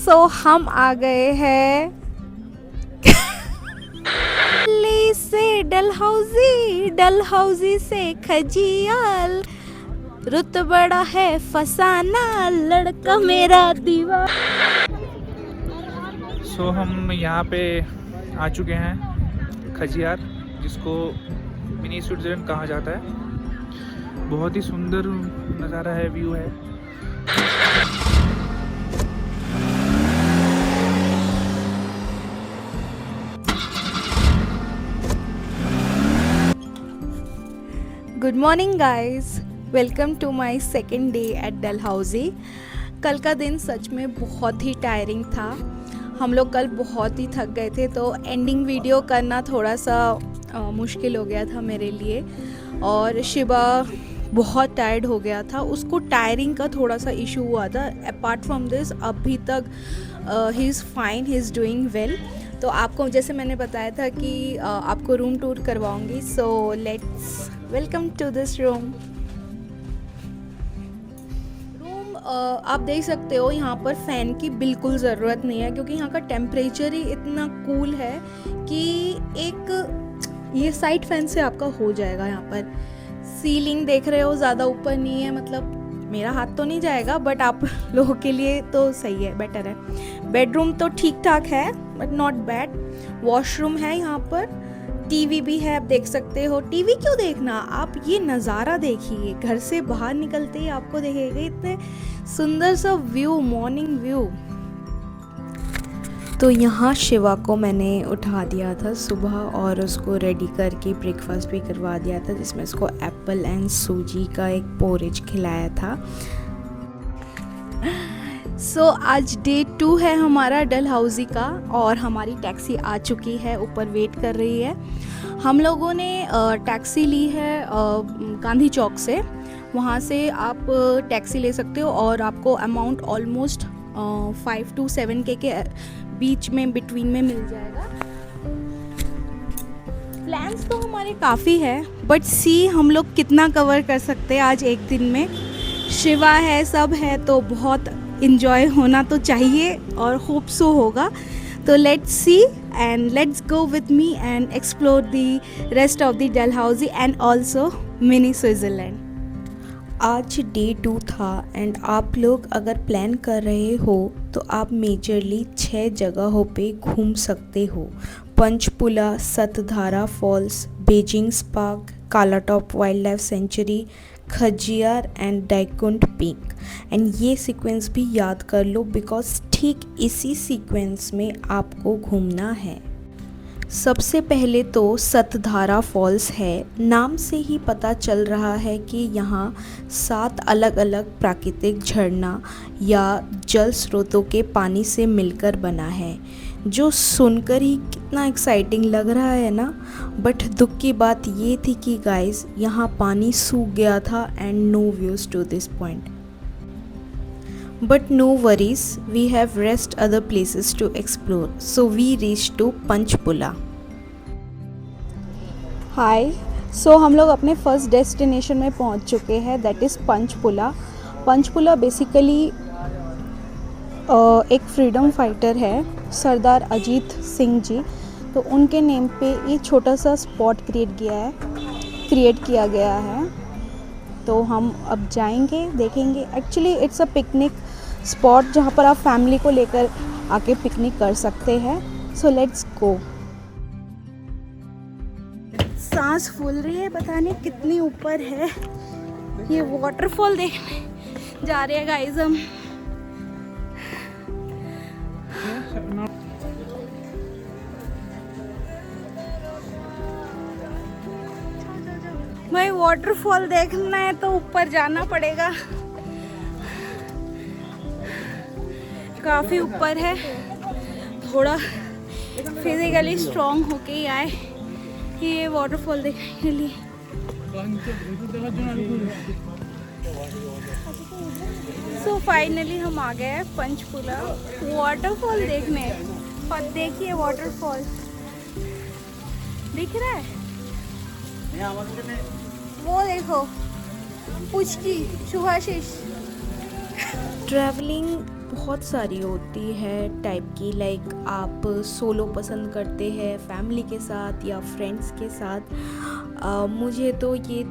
सो हम आ गए हैं दिल्ली से डलहौजी से खजियाल, रुत बड़ा है फसाना, लड़का मेरा दीवार। सो हम यहाँ पे आ चुके हैं खजियार, जिसको मिनी स्विट्जरलैंड कहा जाता है। बहुत ही सुंदर नज़ारा है, व्यू है। Good morning guys, welcome to my second day at Dalhousie. कल का दिन सच में बहुत ही टायरिंग था। हम लोग कल बहुत ही थक गए थे, तो एंडिंग वीडियो करना थोड़ा सा मुश्किल हो गया था मेरे लिए। और शिवा बहुत टायर्ड हो गया था, उसको टायरिंग का थोड़ा सा इशू हुआ था। अपार्ट फ्रॉम दिस अभी तक he is fine, he is doing well. तो आपको जैसे मैंने बताया था कि आपको रूम टूर करवाऊंगी, so let's welcome to this room. आप देख सकते हो यहाँ पर फ़ैन की बिल्कुल ज़रूरत नहीं है, क्योंकि यहाँ का टेम्परेचर ही इतना कूल है कि एक ये साइड फैन से आपका हो जाएगा। यहाँ पर सीलिंग देख रहे हो, ज़्यादा ऊपर नहीं है, मतलब मेरा हाथ तो नहीं जाएगा, बट आप लोगों के लिए तो सही है, बेटर है। बेडरूम तो ठीक ठाक है बट नॉट बैड। वॉशरूम है यहाँ पर, टीवी भी है, आप देख सकते हो। टीवी क्यों देखना, आप ये नज़ारा देखिए। घर से बाहर निकलते ही आपको देखेगा इतने सुंदर सा व्यू, मॉर्निंग व्यू। तो यहाँ शिवा को मैंने उठा दिया था सुबह और उसको रेडी करके ब्रेकफास्ट भी करवा दिया था, जिसमें उसको एप्पल एंड सूजी का एक पोरेज खिलाया था। सो आज डे 2 है हमारा डलहौजी का, और हमारी टैक्सी आ चुकी है, ऊपर वेट कर रही है। हम लोगों ने टैक्सी ली है गांधी चौक से। वहाँ से आप टैक्सी ले सकते हो और आपको अमाउंट ऑलमोस्ट 5 to 7K के बीच में, बिटवीन में मिल जाएगा। प्लान्स तो हमारे काफ़ी है, बट सी हम लोग कितना कवर कर सकते हैं आज एक दिन में। शिवा है, सब है, तो बहुत इन्जॉय होना तो चाहिए और होप सो होगा। तो let's see and let's go with me and explore the rest of the Dalhousie and also mini Switzerland. आज डे 2 था एंड आप लोग अगर प्लान कर रहे हो तो आप मेजरली 6 जगहों पे घूम सकते हो। पंचपुला, सतधारा फॉल्स, बेजिंग park, Kalatop wildlife sanctuary, Khajjiar and Dainkund peak. And ये सीक्वेंस भी याद कर लो, बिकॉज ठीक इसी सीक्वेंस में आपको घूमना है। सबसे पहले तो सतधारा फॉल्स है। नाम से ही पता चल रहा है कि यहाँ 7 अलग अलग प्राकृतिक झरना या जल स्रोतों के पानी से मिलकर बना है, जो सुनकर ही कितना एक्साइटिंग लग रहा है ना। बट दुख की बात ये थी कि गाइस, यहाँ पानी सूख गया था and no views to this point. But no worries, we have rest other places to explore. So we reached to Panchpula. Hi, so हम लोग अपने फर्स्ट डेस्टिनेशन में पहुंच चुके हैं, दैट इज़ पंचपुला। पंचपुला बेसिकली एक फ्रीडम फाइटर है, सरदार अजीत सिंह जी। तो उनके नेम पे ये छोटा सा स्पॉट क्रिएट किया गया है। तो हम अब जाएंगे, देखेंगे। Actually it's a picnic spot जहाँ पर आप फैमिली को लेकर आके पिकनिक कर सकते हैं। So let's go. सांस फूल रही है, पता नहीं कितनी ऊपर है। ये वाटरफॉल देखने जा रहे हैं गाइस हम। भाई वाटरफॉल देखना है तो ऊपर जाना पड़ेगा, काफ़ी ऊपर है। थोड़ा फिजिकली स्ट्रॉन्ग होके ही आए कि ये वाटरफॉल देखने के लिए। सो फाइनली हम आ गए पंचपुला वाटरफॉल देखने। और देखिए वाटरफॉल दिख रहा है, वो देखो, पुचकी, शुभाशीष। ट्रैवलिंग बहुत सारी होती है टाइप की, लाइक आप सोलो पसंद करते हैं फैमिली के साथ या फ्रेंड्स के साथ। मुझे तो ये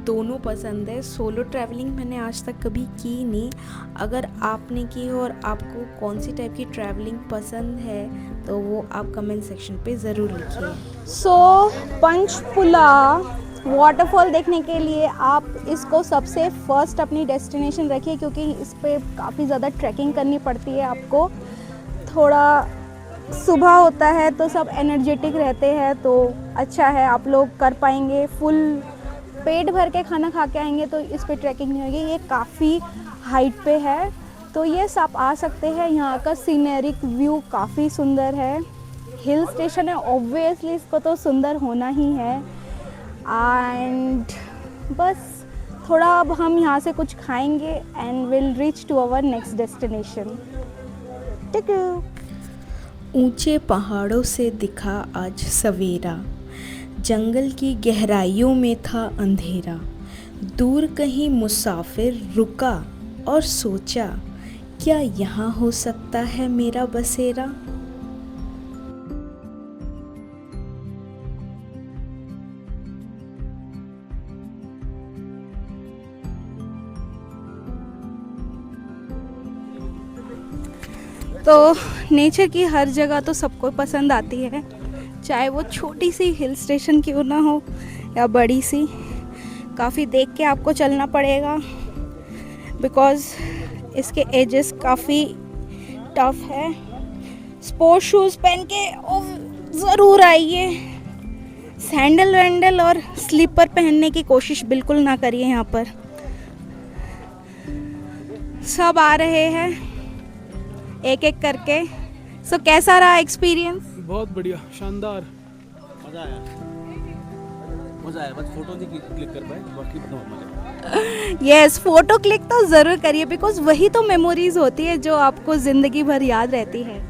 दोनों पसंद है। सोलो ट्रैवलिंग मैंने आज तक कभी की नहीं। अगर आपने की हो और आपको कौन सी टाइप की ट्रैवलिंग पसंद है तो वो आप कमेंट सेक्शन पे ज़रूर लिखिए। सो पंचपुला वाटरफॉल देखने के लिए आप इसको सबसे फर्स्ट अपनी डेस्टिनेशन रखिए, क्योंकि इस पे काफ़ी ज़्यादा ट्रैकिंग करनी पड़ती है आपको। थोड़ा सुबह होता है तो सब एनर्जेटिक रहते हैं, तो अच्छा है, आप लोग कर पाएंगे। फुल पेट भर के खाना खा के आएंगे तो इस पे ट्रैकिंग नहीं होगी। ये काफ़ी हाइट पे है, तो ये आप आ सकते हैं। यहाँ का सीनरिक व्यू काफ़ी सुंदर है। हिल स्टेशन है, ऑब्वियसली इसको तो सुंदर होना ही है। एंड बस थोड़ा अब हम यहाँ से कुछ खाएंगे and will reach to our next destination. टिक ऊंचे पहाड़ों से दिखा आज सवेरा, जंगल की गहराइयों में था अंधेरा। दूर कहीं मुसाफिर रुका और सोचा, क्या यहाँ हो सकता है मेरा बसेरा। तो नेचर की हर जगह तो सबको पसंद आती है, चाहे वो छोटी सी हिल स्टेशन क्यों ना हो या बड़ी सी। काफ़ी देख के आपको चलना पड़ेगा, बिकॉज़ इसके एजेस काफ़ी टफ है। स्पोर्ट शूज़ पहन के ज़रूर आइए। सैंडल वैंडल और स्लीपर पहनने की कोशिश बिल्कुल ना करिए। यहाँ पर सब आ रहे हैं एक एक करके। सो कैसा रहा एक्सपीरियंस? बहुत बढ़िया, शानदार, मज़ा आया। बस फोटो नहीं क्लिक कर पाए, बाकी बहुत मज़ा आया। यस, फोटो क्लिक तो ज़रूर करिए, बिकॉज वही तो मेमोरीज होती है जो आपको ज़िंदगी भर याद रहती है।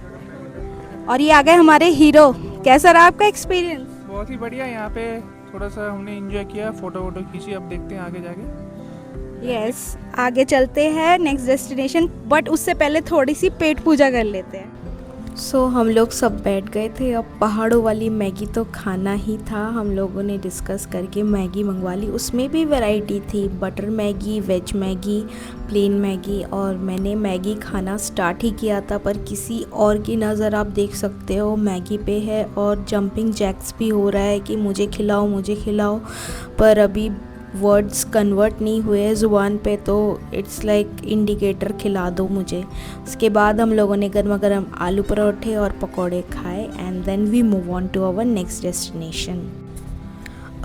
और ये आ गए हमारे हीरो। कैसा रहा आपका एक्सपीरियंस? बहुत ही बढ़िया। यहाँ पे थोड़ा सा हमने एंजॉय किया, फ़ोटो वोटो खींची। अब देखते हैं आगे जाके। यस, आगे चलते हैं नेक्स्ट डेस्टिनेशन, बट उससे पहले थोड़ी सी पेट पूजा कर लेते हैं। सो हम लोग सब बैठ गए थे। अब पहाड़ों वाली मैगी तो खाना ही था। हम लोगों ने डिस्कस करके मैगी मंगवा ली। उसमें भी वैरायटी थी, butter Maggi, veg Maggi, plain Maggi. और मैंने मैगी खाना स्टार्ट ही किया था, पर किसी और की नज़र आप देख सकते हो मैगी पे है और जंपिंग जैक्स भी हो रहा है कि मुझे खिलाओ मुझे खिलाओ, पर अभी वर्ड्स कन्वर्ट नहीं हुए ज़ुबान पे, तो इट्स लाइक इंडिकेटर खिला दो मुझे। उसके बाद हम लोगों ने गर्मा गर्म आलू परोठे और पकोड़े खाए and then we move on to our next destination.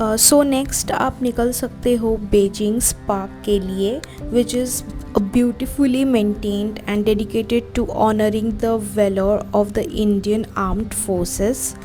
So next आप निकल सकते हो बेजिंग पार्क के लिए, which is beautifully maintained and dedicated to honouring the valour of the Indian armed forces.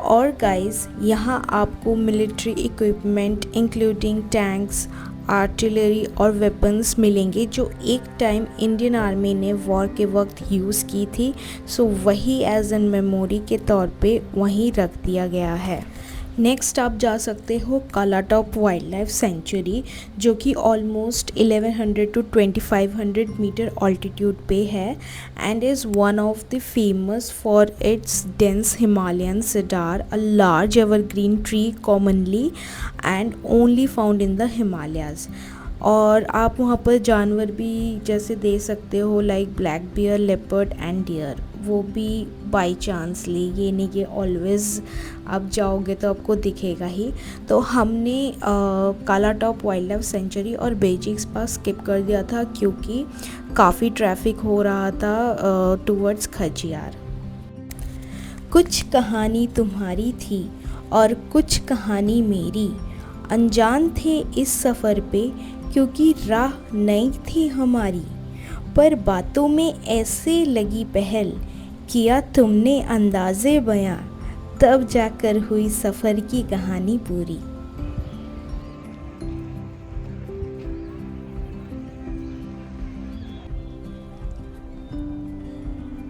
और गाइस, यहाँ आपको military equipment including tanks, artillery और वेपन्स मिलेंगे जो एक टाइम इंडियन आर्मी ने वॉर के वक्त यूज़ की थी। सो वही एज एन मेमोरी के तौर पे वहीं रख दिया गया है। नेक्स्ट आप जा सकते हो कालाटॉप वाइल्ड लाइफ सेंचुरी, जो कि ऑलमोस्ट 1100 to 2500 मीटर ऑल्टीट्यूड पे है and is one of the famous for its dense Himalayan cedar, a large evergreen tree commonly and only found in the Himalayas. और आप वहाँ पर जानवर भी जैसे दे सकते हो, like black bear, leopard and deer, वो भी बाई चांसली, ये नहीं कि ऑलवेज़ आप जाओगे तो आपको दिखेगा ही। तो हमने कालाटॉप वाइल्ड लाइफ सेंचुरी और बेजिंग स्पा स्किप कर दिया था क्योंकि काफ़ी ट्रैफिक हो रहा था टूवर्ड्स खजियार। कुछ कहानी तुम्हारी थी और कुछ कहानी मेरी, अनजान थे इस सफ़र पे क्योंकि राह नई थी हमारी, पर बातों में ऐसे लगी पहल, किया तुमने अंदाज़े बयां, तब जाकर हुई सफ़र की कहानी पूरी।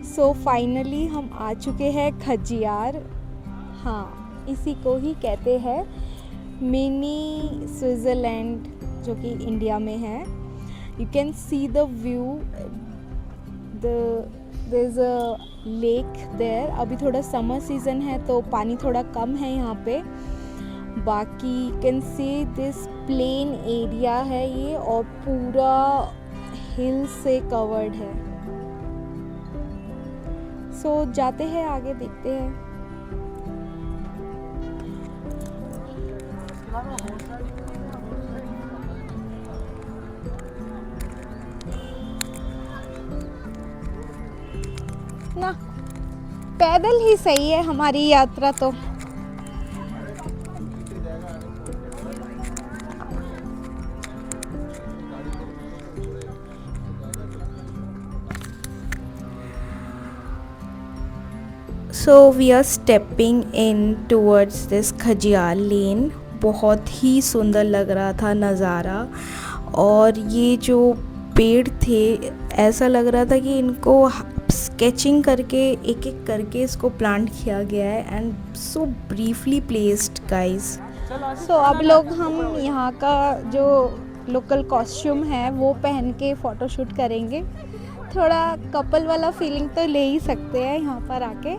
सो फाइनली हम आ चुके हैं खजियार। हाँ, इसी को ही कहते हैं मिनी स्विट्ज़रलैंड, जो कि इंडिया में है। You can see the view, there is a lake there. अभी थोड़ा समर सीज़न है तो पानी थोड़ा कम है यहाँ पे. बाकी can see this plain area है ये, और पूरा हिल से कवर्ड है. सो जाते हैं आगे, देखते हैं. ना पैदल ही सही है हमारी यात्रा तो. So we are stepping in towards this Khajjiar lane. बहुत ही सुंदर लग रहा था नज़ारा. और ये जो पेड़ थे, ऐसा लग रहा था कि इनको स्केचिंग करके एक एक करके इसको प्लांट किया गया है. And so briefly placed guys. So अब लोग हम यहाँ का जो लोकल कॉस्ट्यूम है वो पहन के फ़ोटोशूट करेंगे. थोड़ा कपल वाला फीलिंग तो ले ही सकते हैं यहाँ पर आके.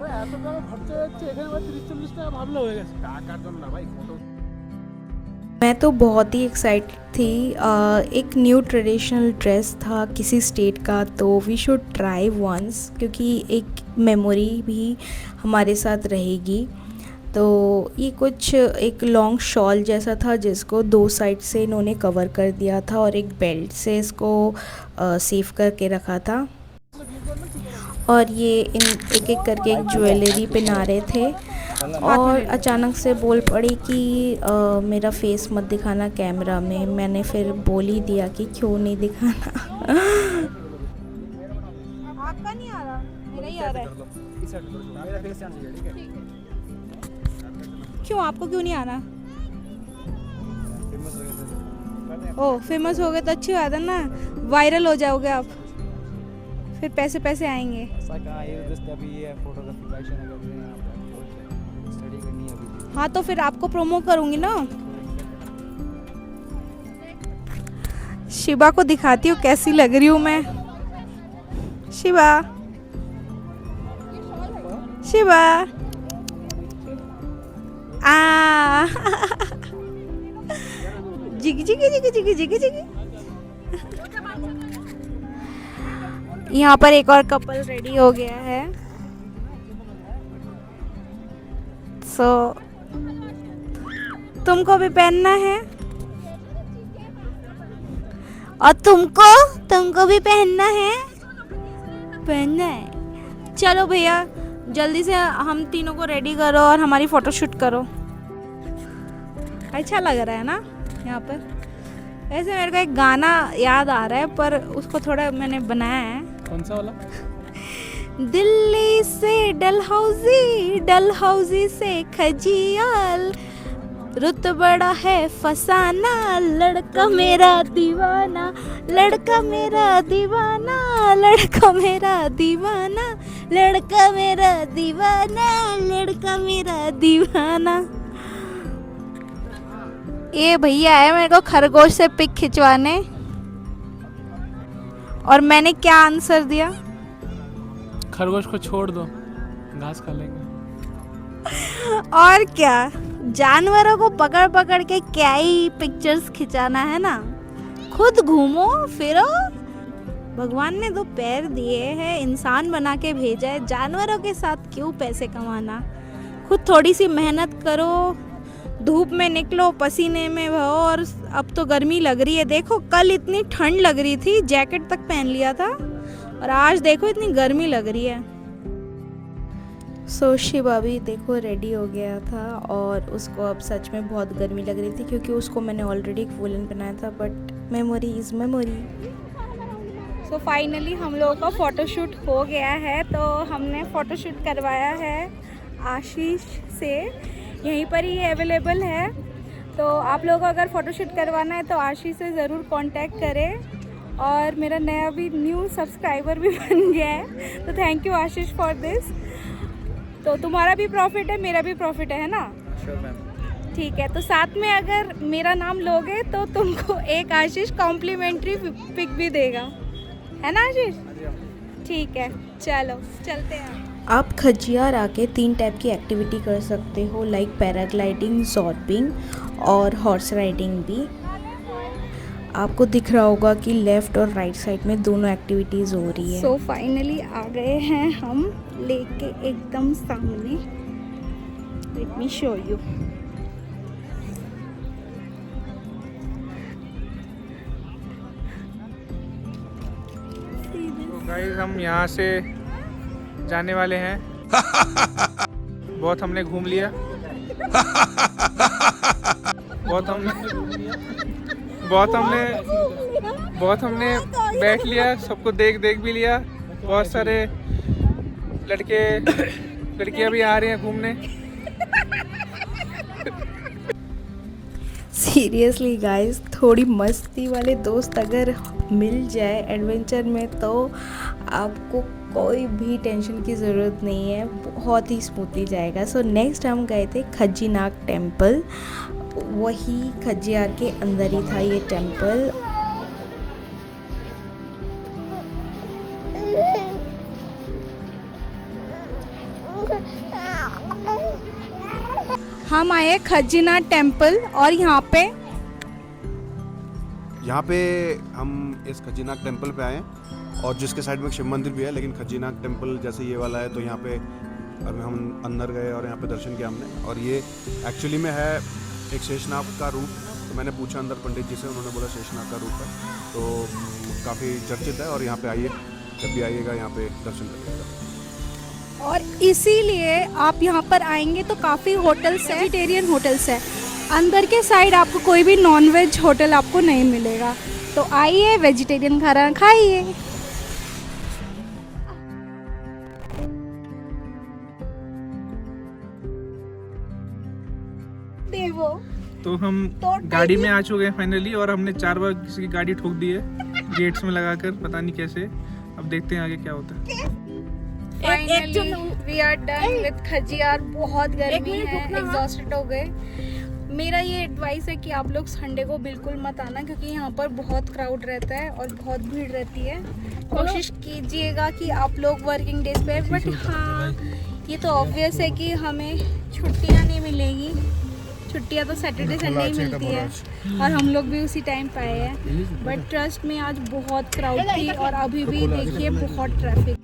मैं तो बहुत ही एक्साइटेड थी. एक न्यू ट्रेडिशनल ड्रेस था किसी स्टेट का, तो वी शुड ट्राई वंस, क्योंकि एक मेमोरी भी हमारे साथ रहेगी. तो ये कुछ एक लॉन्ग शॉल जैसा था जिसको 2 साइड से इन्होंने कवर कर दिया था और एक बेल्ट से इसको सेव करके रखा था. और ये एक एक करके एक ज्वेलरी पहना रहे थे. और अचानक से बोल पड़ी कि मेरा फेस मत दिखाना कैमरा में. मैंने फिर बोल ही दिया कि क्यों नहीं दिखाना. आपका नहीं आ रहा, मेरा ही आ रहा है. क्यों, आपको क्यों नहीं आ रहा? ओह, फेमस हो गए तो अच्छी बात है ना. वायरल हो जाओगे आप, फिर पैसे पैसे आएंगे. हाँ तो फिर आपको प्रोमो करूँगी ना. शिवा को दिखाती हूँ कैसी लग रही हूँ मैं. शिवा, शिवा आ जिगी जिगी जिगी जिगी जिगी जिगी. यहाँ पर एक और कपल रेडी हो गया है. सो तुमको भी पहनना है और तुमको भी पहनना है. चलो भैया जल्दी से हम तीनों को रेडी करो और हमारी फोटोशूट करो. अच्छा लग रहा है ना यहाँ पर. ऐसे मेरे को एक गाना याद आ रहा है पर उसको थोड़ा मैंने बनाया है. कौन सा वाला? दिल्ली से डलहौजी, डलहौजी से खजियाल, रुत बड़ा है फसाना, लड़का मेरा दीवाना, लड़का मेरा दीवाना, लड़का मेरा दीवाना, लड़का मेरा दीवाना, लड़का मेरा दीवाना. ये भैया है मेरे को खरगोश से पिक खिंचवाने. और मैंने क्या आंसर दिया? खरगोश को छोड़ दो, घास खा लेंगे. और क्या, जानवरों को पकड़ पकड़ के क्या ही पिक्चर्स खिंचाना है ना. खुद घूमो फिरो. भगवान ने 2 पैर दिए हैं, इंसान बना के भेजा है. जानवरों के साथ क्यों पैसे कमाना. खुद थोड़ी सी मेहनत करो, धूप में निकलो, पसीने में बहो. और अब तो गर्मी लग रही है. देखो कल इतनी ठंड लग रही थी, जैकेट तक पहन लिया था, और आज देखो इतनी गर्मी लग रही है. सो शिवा भी देखो रेडी हो गया था और उसको अब सच में बहुत गर्मी लग रही थी क्योंकि उसको मैंने ऑलरेडी एक वुलन पहनाया था. But memory is memory. So finally हम लोगों का फ़ोटोशूट हो गया है. तो हमने फ़ोटोशूट करवाया है आशीष से. यहीं पर ही अवेलेबल है. तो आप लोगों को अगर फ़ोटोशूट करवाना है तो आशीष से ज़रूर कांटेक्ट करें. और मेरा नया भी न्यू सब्सक्राइबर भी बन गया है. तो thank you Ashish for this. तो तुम्हारा भी प्रॉफिट है, मेरा भी प्रॉफिट है ना. Sure ma'am. ठीक है. तो साथ में अगर मेरा नाम लोगे तो तुमको एक आशीष कॉम्प्लीमेंट्री पिक भी देगा, है ना आशीष. ठीक है, चलो चलते हैं। आप खजियार आके 3 टाइप की एक्टिविटी कर सकते हो, लाइक पैराग्लाइडिंग, जॉर्पिंग और हॉर्स राइडिंग भी। आपको दिख रहा होगा कि लेफ़्ट और राइट साइड में दोनों एक्टिविटीज़ हो रही है। सो फाइनली आ गए हैं हम लेक के एकदम सामने। Let me show you. तो गाइस हम यहाँ से जाने वाले हैं। बहुत हमने घूम लिया। बहुत हमने बैठ लिया, सबको देख भी लिया। बहुत सारे लड़कियां भी आ रही हैं घूमने। सीरियसली गाइस, थोड़ी मस्ती वाले दोस्त अगर मिल जाए एडवेंचर में तो आपको कोई भी टेंशन की ज़रूरत नहीं है, बहुत ही स्मूथली जाएगा। सो नेक्स्ट हम गए थे खज्जीनाग टेम्पल। वही खजियार के अंदर ही था ये टेम्पल। हम आए खज्जीनाग टेम्पल और यहाँ पे हम इस खज्जीनाग टेम्पल पे आए हैं और जिसके साइड में एक शिव मंदिर भी है, लेकिन खज्जीनाग टेम्पल जैसे ये वाला है तो यहाँ पे और हम अंदर गए और यहाँ पे दर्शन किया हमने। और ये एक्चुअली में है एक शेषनाग का रूप। तो मैंने पूछा अंदर पंडित जी से, उन्होंने बोला शेषनाग का रूप है। तो काफ़ी चर्चित है और यहाँ पे आइए, जब भी आइएगा यहाँ पे दर्शन करिएगा। और इसीलिए आप यहाँ पर आएंगे तो काफ़ी होटल्स है, वेजिटेरियन होटल्स है। अंदर के साइड आपको कोई भी नॉनवेज होटल आपको नहीं मिलेगा। तो आइए, वेजिटेरियन खाना खाइए। देवो तो हम गाड़ी में आ चुके हैं फाइनली, और हमने 4 बार किसी की गाड़ी ठोक दी है गेट्स में लगाकर, पता नहीं कैसे। अब देखते हैं आगे क्या होता है। Finally we are done with Khajjiar. बहुत गर्मी है, एग्जॉस्टेड हो गए। मेरा ये एडवाइस है कि आप लोग संडे को बिल्कुल मत आना, क्योंकि यहाँ पर बहुत क्राउड रहता है और बहुत भीड़ रहती है। कोशिश कीजिएगा कि आप लोग वर्किंग डेज पे, बट हाँ ये तो ऑब्वियस है कि हमें छुट्टियाँ नहीं मिलेंगी। छुट्टियाँ तो सैटरडे संडे ही मिलती है और हम लोग भी उसी टाइम पे आए हैं। बट ट्रस्ट में आज बहुत क्राउड थी और अभी भी देखिए बहुत ट्रैफिक।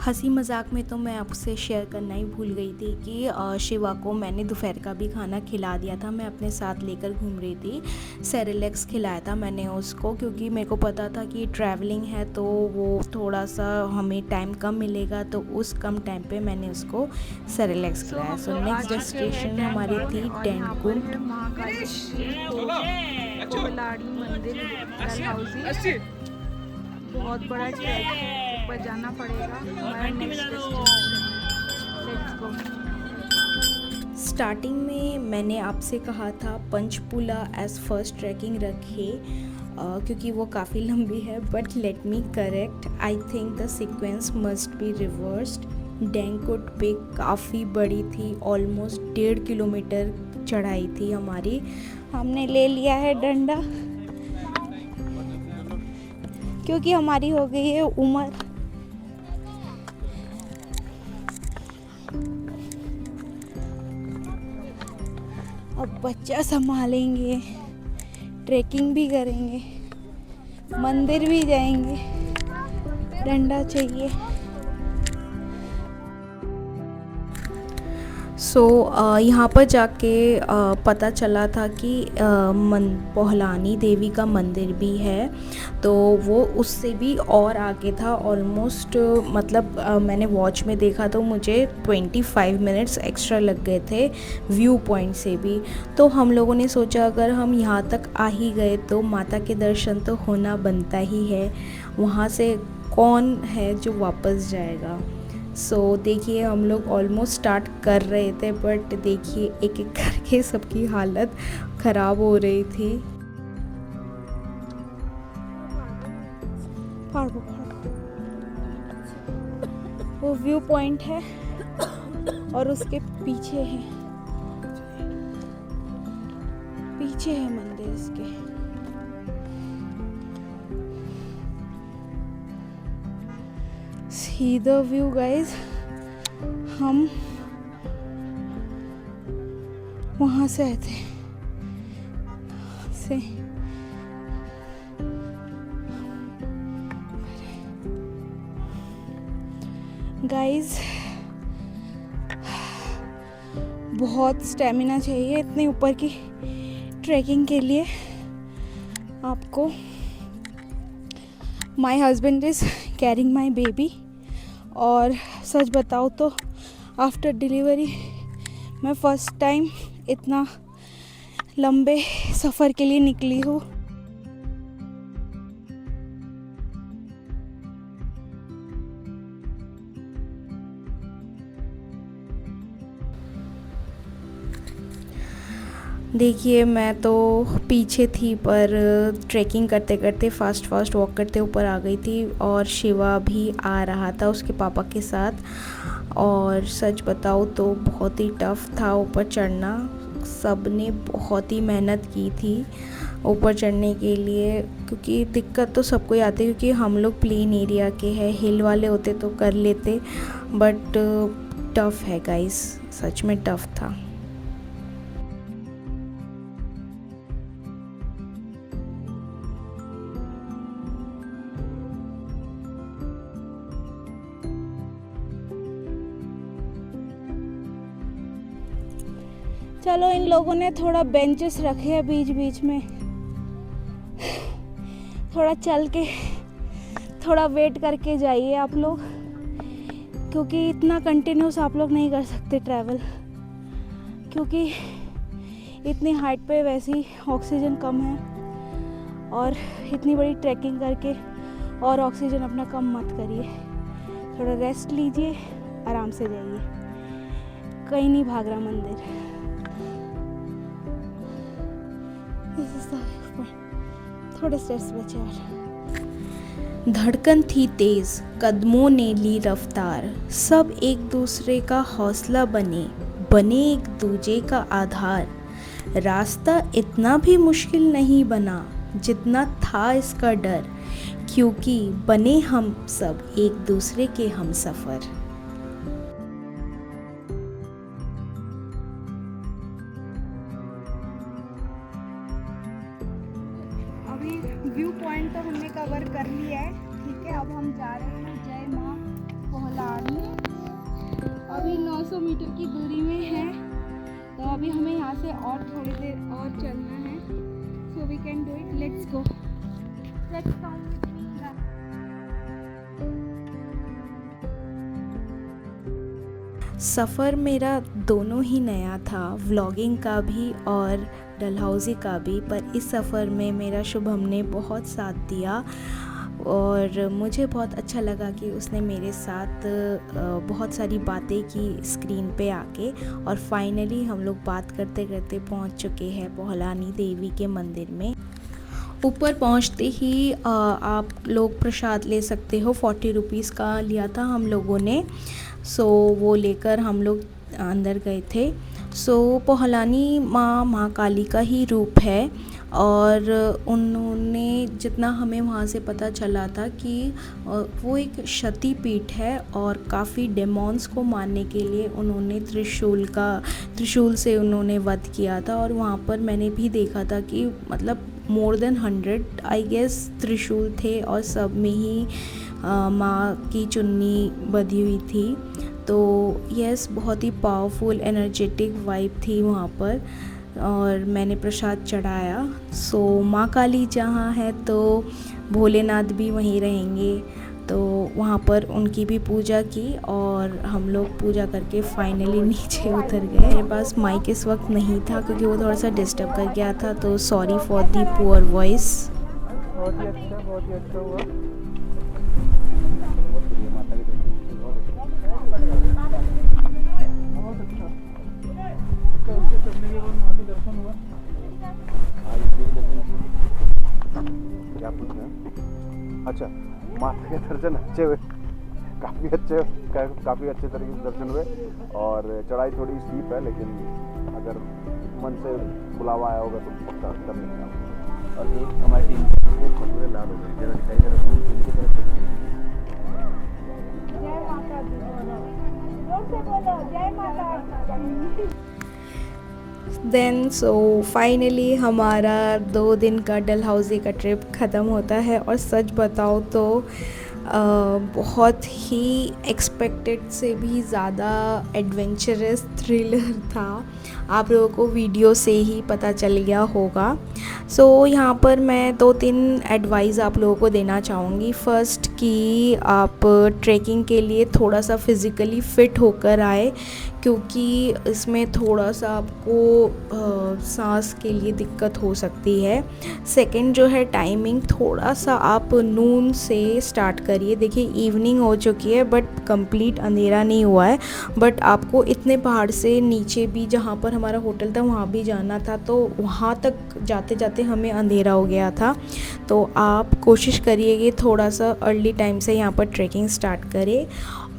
हंसी मजाक में तो मैं आपसे शेयर करना ही भूल गई थी कि शिवा को मैंने दोपहर का भी खाना खिला दिया था। मैं अपने साथ लेकर घूम रही थी। सेरेलेक्स खिलाया था मैंने उसको, क्योंकि मेरे को पता था कि ट्रैवलिंग है तो वो थोड़ा सा हमें टाइम कम मिलेगा, तो उस कम टाइम पे मैंने उसको सेरेलेक्स खिलाया। सो नेक्स्ट डेस्टिनेशन हमारी थी टेंकुंड। बहुत बड़ा ट्रैक है, ऊपर जाना पड़ेगा। हमारा next destination. Let's go. Starting में मैंने आपसे कहा था पंचपुला एज फर्स्ट ट्रैकिंग रखे, क्योंकि वो काफ़ी लंबी है। But let me correct, I think the sequence must be reversed. Dainkund पे काफ़ी बड़ी थी, ऑलमोस्ट 1.5 किलोमीटर चढ़ाई थी हमारी। हमने ले लिया है डंडा, क्योंकि हमारी हो गई है उम्र। अब बच्चा संभालेंगे, ट्रैकिंग भी करेंगे, मंदिर भी जाएंगे, डंडा चाहिए। सो यहाँ पर जाके पता चला था कि पोहलानी देवी का मंदिर भी है, तो वो उससे भी और आगे था ऑलमोस्ट। मतलब मैंने वॉच में देखा तो मुझे 25 मिनट्स एक्स्ट्रा लग गए थे व्यू पॉइंट से भी। तो हम लोगों ने सोचा अगर हम यहाँ तक आ ही गए तो माता के दर्शन तो होना बनता ही है। वहाँ से कौन है जो वापस जाएगा। सो देखिए हम लोग ऑलमोस्ट स्टार्ट कर रहे थे, बट देखिए एक एक करके सबकी हालत ख़राब हो रही थी। वो व्यू पॉइंट है और उसके पीछे है मंदिर इसके। इधर व्यू गाइस, हम वहाँ से आए थे से गाइस, बहुत स्टेमिना चाहिए इतने ऊपर की ट्रैकिंग के लिए आपको। My husband is carrying my baby, और सच बताओ तो आफ्टर डिलीवरी मैं फ़र्स्ट टाइम इतना लंबे सफ़र के लिए निकली हूँ। देखिए, मैं तो पीछे थी पर ट्रैकिंग करते करते फास्ट वॉक करते ऊपर आ गई थी, और शिवा भी आ रहा था उसके पापा के साथ। और सच बताऊँ तो बहुत ही टफ़ था ऊपर चढ़ना। सब ने बहुत ही मेहनत की थी ऊपर चढ़ने के लिए, क्योंकि दिक्कत तो सबको ही आती है, क्योंकि हम लोग प्लेन एरिया के हैं। हिल वाले होते तो कर लेते, बट टफ़ है गाइस, सच में टफ़ था। चलो, इन लोगों ने थोड़ा बेंचेस रखे हैं बीच बीच में, थोड़ा चल के थोड़ा वेट करके जाइए आप लोग, क्योंकि इतना कंटिन्यूस आप लोग नहीं कर सकते ट्रैवल, क्योंकि इतनी हाइट पे वैसे ही ऑक्सीजन कम है, और इतनी बड़ी ट्रैकिंग करके और ऑक्सीजन अपना कम मत करिए। थोड़ा रेस्ट लीजिए, आराम से जाइए, कहीं नहीं भाग रहा मंदिर। थोड़े स्टेप्स बचे और धड़कन थी तेज, कदमों ने ली रफ्तार, सब एक दूसरे का हौसला बने एक दूजे का आधार। रास्ता इतना भी मुश्किल नहीं बना जितना था इसका डर, क्योंकि बने हम सब एक दूसरे के हमसफ़र। अभी व्यू पॉइंट तो हमने कवर कर लिया है, ठीक है। अब हम जा रहे हैं जय माँ पोहलानी। अभी 900 मीटर की दूरी में है, तो अभी हमें यहाँ से और थोड़ी देर और चलना है। So we can do it, let's go, let's come with me. सफ़र मेरा दोनों ही नया था, व्लॉगिंग का भी और डलहौजी का भी, पर इस सफ़र में मेरा शुभम ने बहुत साथ दिया, और मुझे बहुत अच्छा लगा कि उसने मेरे साथ बहुत सारी बातें की स्क्रीन पे आके। और फाइनली हम लोग बात करते करते पहुंच चुके हैं पोहलानी देवी के मंदिर में। ऊपर पहुंचते ही आप लोग प्रसाद ले सकते हो, 40 रुपीज़ का लिया था हम लोगों ने। सो वो लेकर हम लोग अंदर गए थे। सो पोहलानी माँ महाकाली का ही रूप है, और उन्होंने जितना हमें वहाँ से पता चला था कि वो एक शक्ति पीठ है, और काफ़ी डेमॉन्स को मारने के लिए उन्होंने त्रिशूल से उन्होंने वध किया था। और वहाँ पर मैंने भी देखा था कि मतलब मोर देन 100 आई गेस त्रिशूल थे, और सब में ही माँ की चुन्नी बधी हुई थी। तो यस, बहुत ही पावरफुल एनर्जेटिक वाइब थी वहाँ पर, और मैंने प्रसाद चढ़ाया। सो माँ काली जहाँ है तो भोलेनाथ भी वहीं रहेंगे, तो वहाँ पर उनकी भी पूजा की, और हम लोग पूजा करके फाइनली नीचे उतर गए। मेरे पास माइक इस वक्त नहीं था क्योंकि वो थोड़ा सा डिस्टर्ब कर गया था, तो sorry for the poor voice. बहुत ही अच्छा हुआ। दर्शन हुआ। क्या पूछ रहे हैं? अच्छा, माता के दर्शन अच्छे हुए, काफ़ी अच्छे तरीके से दर्शन हुए, और चढ़ाई थोड़ी स्टीप है, लेकिन अगर मन से बुलावा आया होगा तो पक्का कर लेंगे। और एक हमारी टीम लाल हो गई, जरा दिखाई जरा उनकी तरफ। जय देन सो फाइनली हमारा 2 दिन का डलहौजी का ट्रिप ख़त्म होता है और सच बताओ तो बहुत ही एक्सपेक्टेड से भी ज़्यादा एडवेंचरस थ्रिलर था। आप लोगों को वीडियो से ही पता चल गया होगा। सो यहाँ पर मैं 2-3 एडवाइस आप लोगों को देना चाहूँगी। फर्स्ट कि आप ट्रैकिंग के लिए थोड़ा सा फिज़िकली फ़िट होकर आए, क्योंकि इसमें थोड़ा सा आपको सांस के लिए दिक्कत हो सकती है। सेकंड जो है टाइमिंग, थोड़ा सा आप नून से स्टार्ट करिए। देखिए इवनिंग हो चुकी है बट कंप्लीट अंधेरा नहीं हुआ है, बट आपको इतने पहाड़ से नीचे भी जहाँ पर हमारा होटल था वहाँ भी जाना था, तो वहाँ तक जाते जाते हमें अंधेरा हो गया था। तो आप कोशिश करिए कि थोड़ा सा अर्ली टाइम से यहाँ पर ट्रैकिंग स्टार्ट करें।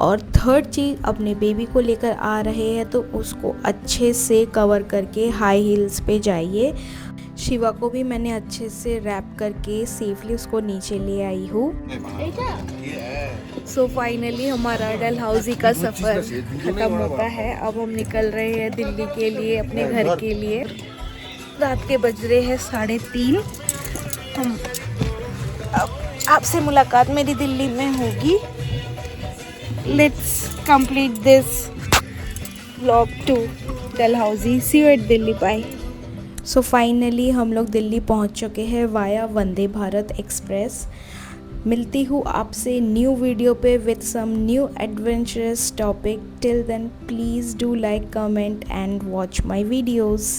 और थर्ड चीज़, अपने बेबी को लेकर आ रहे हैं तो उसको अच्छे से कवर करके हाई हील्स पे जाइए। शिवा को भी मैंने अच्छे से रैप करके सेफली उसको नीचे ले आई हूँ। सो फाइनली हमारा डलहौजी का सफ़र ख़त्म होता है। अब हम निकल रहे हैं दिल्ली के लिए, अपने घर के लिए। रात के बज रहे हैं 3:30। हम अब आपसे मुलाकात मेरी दिल्ली में होगी। Let's complete this vlog to Dalhousie. See you at Delhi. Bye. So finally हम लोग दिल्ली पहुंच चुके हैं वाया वंदे भारत एक्सप्रेस। मिलती हूँ आपसे न्यू वीडियो पे with some new adventurous topic. Till then please do like, comment and watch my videos.